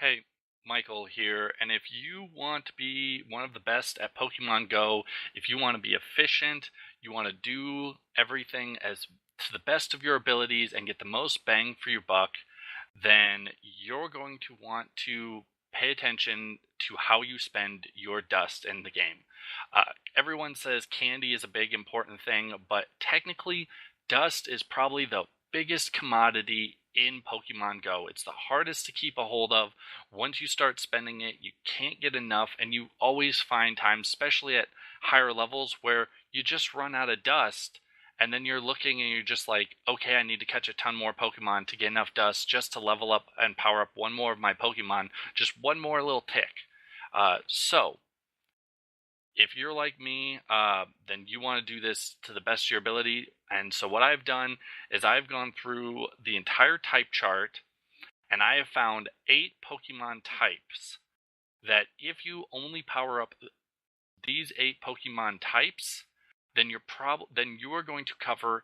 Hey, Michael here, and if you want to be one of the best at Pokemon Go, if you want to be efficient, you want to do everything as to the best of your abilities and get the most bang for your buck, then you're going to want to pay attention to how you spend your dust in the game. Everyone says candy is a big important thing, but technically, dust is probably the biggest commodity in Pokemon Go. It's the hardest to keep a hold of. Once you start spending it, you can't get enough, and you always find times, especially at higher levels, where you just run out of dust, and then you're looking and you're just like, okay, I need to catch a ton more Pokemon to get enough dust just to level up and power up one more of my Pokemon, just one more little tick. So, if you're like me, then you want to do this to the best of your ability. And so what I've done is I've gone through the entire type chart, and I have found 8 Pokemon types that if you only power up these 8 Pokemon types, then you are going to cover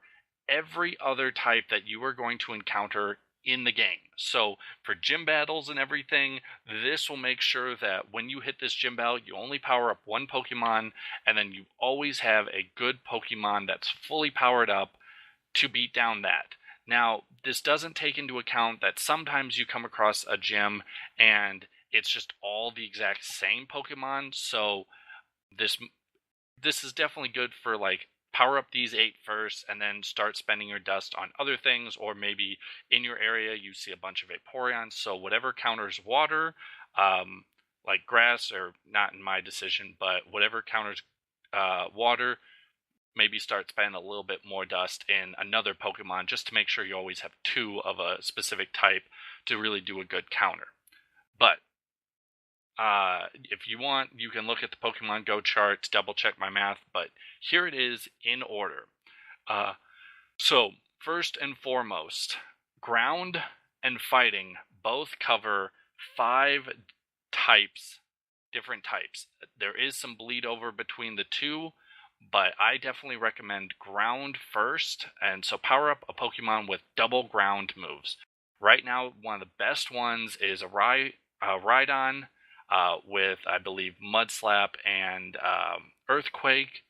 every other type that you are going to encounter in the game. So for gym battles and everything, this will make sure that when you hit this gym battle, you only power up one Pokemon, and then you always have a good Pokemon that's fully powered up to beat down that. Now, this doesn't take into account that sometimes you come across a gym and it's just all the exact same Pokemon, so this this is definitely good for like power up these 8 first and then start spending your dust on other things, or maybe in your area you see a bunch of Vaporeons, so whatever counters water, like grass, or not in my decision, but whatever counters water, maybe start spending a little bit more dust in another Pokemon just to make sure you always have 2 of a specific type to really do a good counter. But if you want, you can look at the Pokemon Go chart to double check my math, but here it is in order. Uh, so, first and foremost, ground and fighting both cover 5 types, different types. There is some bleed over between the two, but I definitely recommend ground first, and so power up a Pokemon with double ground moves. Right now, one of the best ones is a Rhydon, with, I believe, Mud Slap and Earthquake.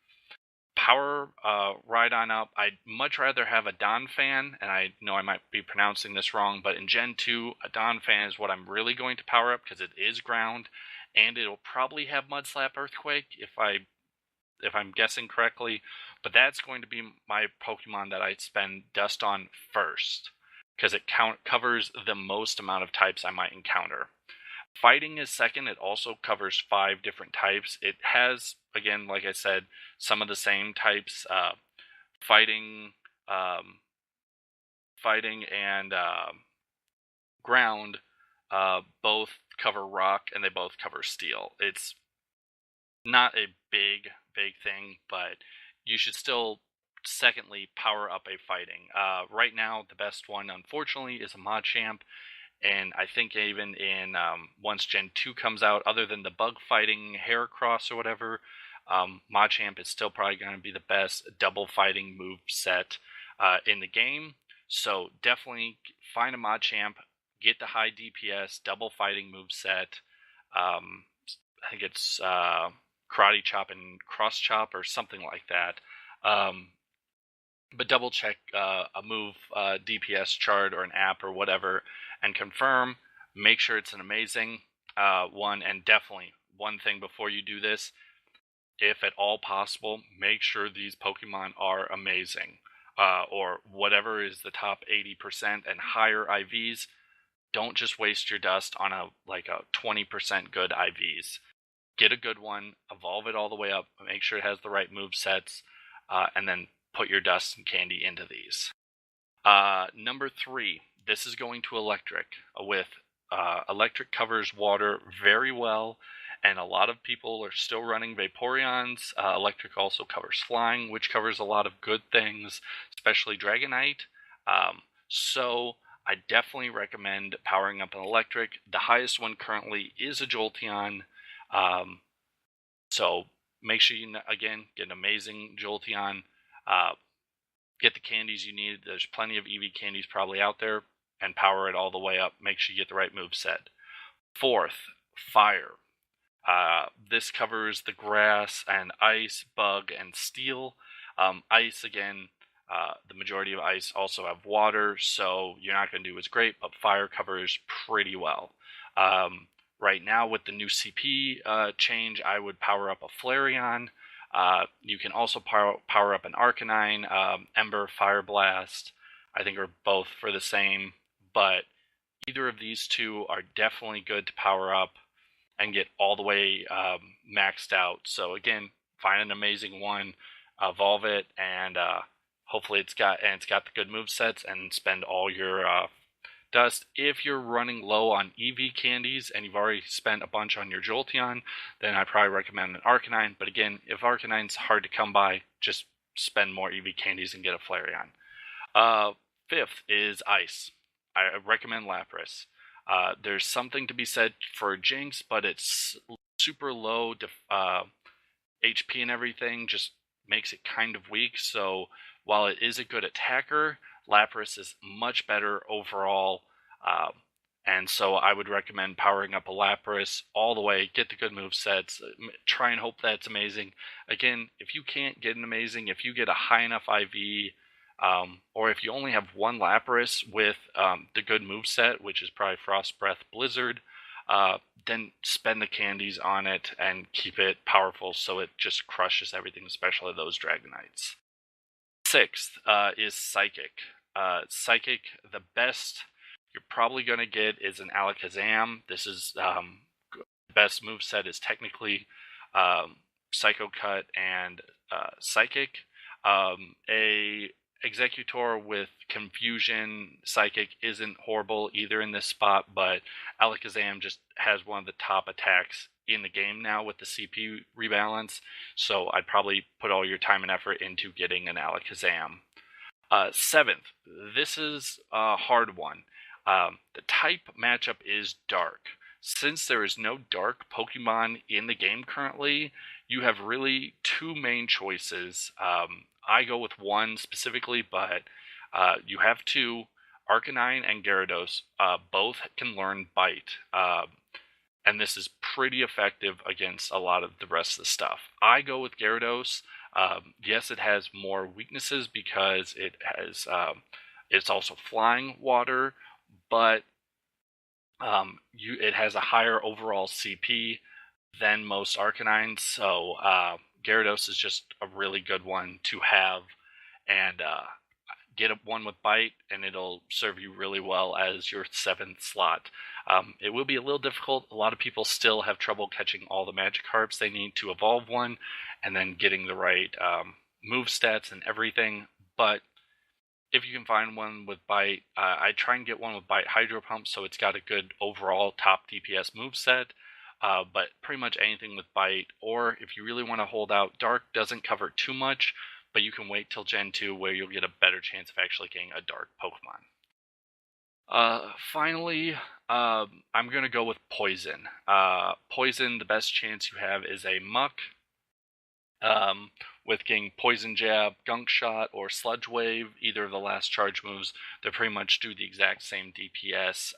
Power Rhydon up. I'd much rather have a Donphan, and I know I might be pronouncing this wrong, but in Gen 2, a Donphan is what I'm really going to power up because it is ground, and it'll probably have Mud Slap Earthquake if I'm guessing correctly, but that's going to be my Pokemon that I spend dust on first because it covers the most amount of types I might encounter. Fighting is second. It also covers 5 different types. It has, again, like I said, some of the same types. Fighting, fighting, and ground both cover rock, and they both cover steel. It's not a big thing, but you should still secondly power up a fighting. Right now, the best one, unfortunately, is a Machamp. And I think even in once Gen 2 comes out, other than the bug fighting Heracross or whatever, Machamp is still probably going to be the best double fighting move set in the game. So definitely find a Machamp, get the high DPS double fighting move set. I think it's Karate Chop and Cross Chop or something like that. But double check a move DPS chart or an app or whatever and confirm. Make sure it's an amazing one. And definitely, one thing before you do this, if at all possible, make sure these Pokemon are amazing. Or whatever is the top 80% and higher IVs. Don't just waste your dust on a 20% good IVs. Get a good one, evolve it all the way up, make sure it has the right move sets, and then put your dust and candy into these. Number 3, this is going to electric. With electric covers water very well, and a lot of people are still running Vaporeons. Electric also covers flying, which covers a lot of good things, especially Dragonite. So I definitely recommend powering up an electric. The highest one currently is a Jolteon. So make sure you, again, get an amazing Jolteon. Get the candies you need. There's plenty of EV candies probably out there, and power it all the way up. Make sure you get the right move set. Fourth, fire. This covers the grass and ice, bug, and steel. Ice, again, the majority of ice also have water, so you're not going to do as great, but fire covers pretty well. Right now, with the new CP change, I would power up a Flareon. You can also power up an Arcanine, Ember, Fire Blast. I think are both for the same, but either of these two are definitely good to power up and get all the way maxed out. So again, find an amazing one, evolve it, and hopefully it's got the good move sets, and spend all your dust. If you're running low on EV candies and you've already spent a bunch on your Jolteon, then I probably recommend an Arcanine. But again, if Arcanine's hard to come by, just spend more EV candies and get a Flareon. Fifth is Ice. I recommend Lapras. There's something to be said for Jinx, but it's super low HP and everything, just makes it kind of weak. So while it is a good attacker, Lapras is much better overall. And so I would recommend powering up a Lapras all the way, get the good move sets, try and hope that's amazing. Again, if you can't get an amazing, if you get a high enough IV, or if you only have one Lapras with the good moveset, which is probably Frost Breath Blizzard, then spend the candies on it and keep it powerful so it just crushes everything, especially those Dragonites. Sixth is Psychic. Psychic, the best you're probably going to get is an Alakazam. This is the best moveset is technically Psycho Cut and Psychic. A Executor with Confusion Psychic isn't horrible either in this spot, but Alakazam just has one of the top attacks in the game now with the CP rebalance, so I'd probably put all your time and effort into getting an Alakazam. Seventh, this is a hard one. The type matchup is Dark. Since there is no Dark Pokemon in the game currently, you have really two main choices. I go with one specifically, but you have two. Arcanine and Gyarados both can learn Bite, and this is pretty effective against a lot of the rest of the stuff. I go with Gyarados. Yes, it has more weaknesses because it has it's also flying water, but it has a higher overall CP than most Arcanines, so Gyarados is just a really good one to have, and get one with Bite, and it'll serve you really well as your 7th slot. It will be a little difficult. A lot of people still have trouble catching all the Magikarps they need to evolve one, and then getting the right move stats and everything, but if you can find one with Bite, I try and get one with Bite Hydro Pump so it's got a good overall top DPS moveset. But pretty much anything with Bite, or if you really want to hold out, Dark doesn't cover too much, but you can wait till Gen 2 where you'll get a better chance of actually getting a Dark Pokemon. Finally, I'm going to go with Poison. Poison, the best chance you have is a Muck, with getting Poison Jab, Gunk Shot, or Sludge Wave. Either of the last charge moves, they pretty much do the exact same DPS.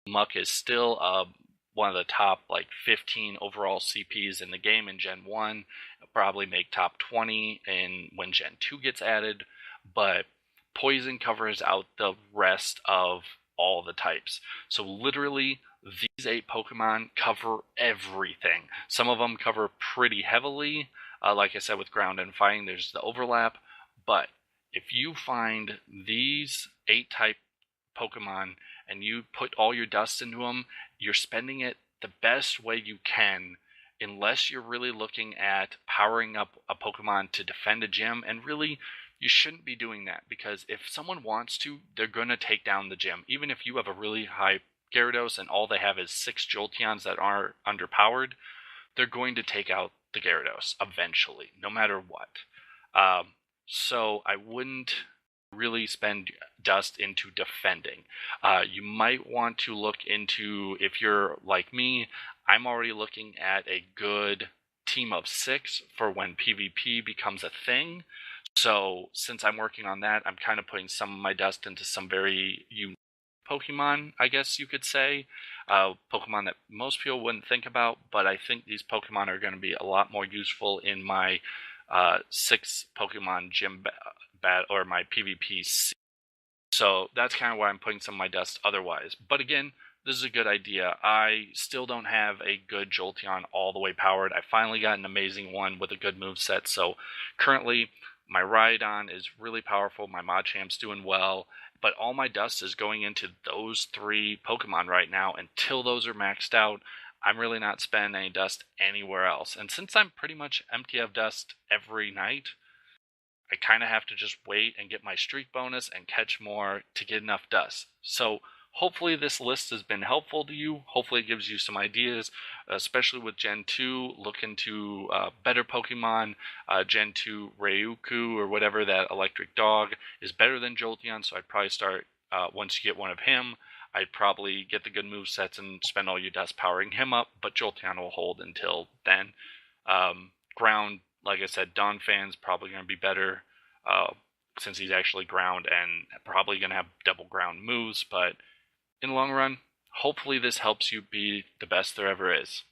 Muck is still one of the top 15 overall CPs in the game in Gen 1. It'll probably make top 20 when Gen 2 gets added, but Poison covers out the rest of all the types. So literally, these 8 Pokemon cover everything. Some of them cover pretty heavily. Like I said, with Ground and Fighting, there's the overlap, but if you find these 8 type Pokemon and you put all your dust into them, you're spending it the best way you can, unless you're really looking at powering up a Pokemon to defend a gym, and really, you shouldn't be doing that, because if someone wants to, they're going to take down the gym. Even if you have a really high Gyarados and all they have is 6 Jolteons that are underpowered, they're going to take out the Gyarados eventually, no matter what. So I wouldn't really spend dust into defending. You might want to look into, if you're like me, I'm already looking at a good team of 6 for when PvP becomes a thing. So since I'm working on that, I'm kind of putting some of my dust into some very unique Pokemon, I guess you could say. Pokemon that most people wouldn't think about, but I think these Pokemon are going to be a lot more useful in my 6 Pokemon gym or my PvP. So that's kind of why I'm putting some of my dust otherwise. But again, this is a good idea. I still don't have a good Jolteon all the way powered. I finally got an amazing one with a good moveset. So currently, my Rhydon is really powerful. My Machamp's doing well. But all my dust is going into those 3 Pokemon right now. Until those are maxed out, I'm really not spending any dust anywhere else. And since I'm pretty much empty of dust every night, I kind of have to just wait and get my streak bonus and catch more to get enough dust. So hopefully this list has been helpful to you. Hopefully it gives you some ideas, especially with Gen 2. Look into better Pokemon. Gen 2 Ryuku or whatever, that electric dog, is better than Jolteon, so I'd probably start, once you get one of him, I'd probably get the good movesets and spend all your dust powering him up, but Jolteon will hold until then. Ground, like I said, Dawn Fan's probably going to be better since he's actually ground and probably going to have double ground moves, but in the long run, hopefully this helps you be the best there ever is.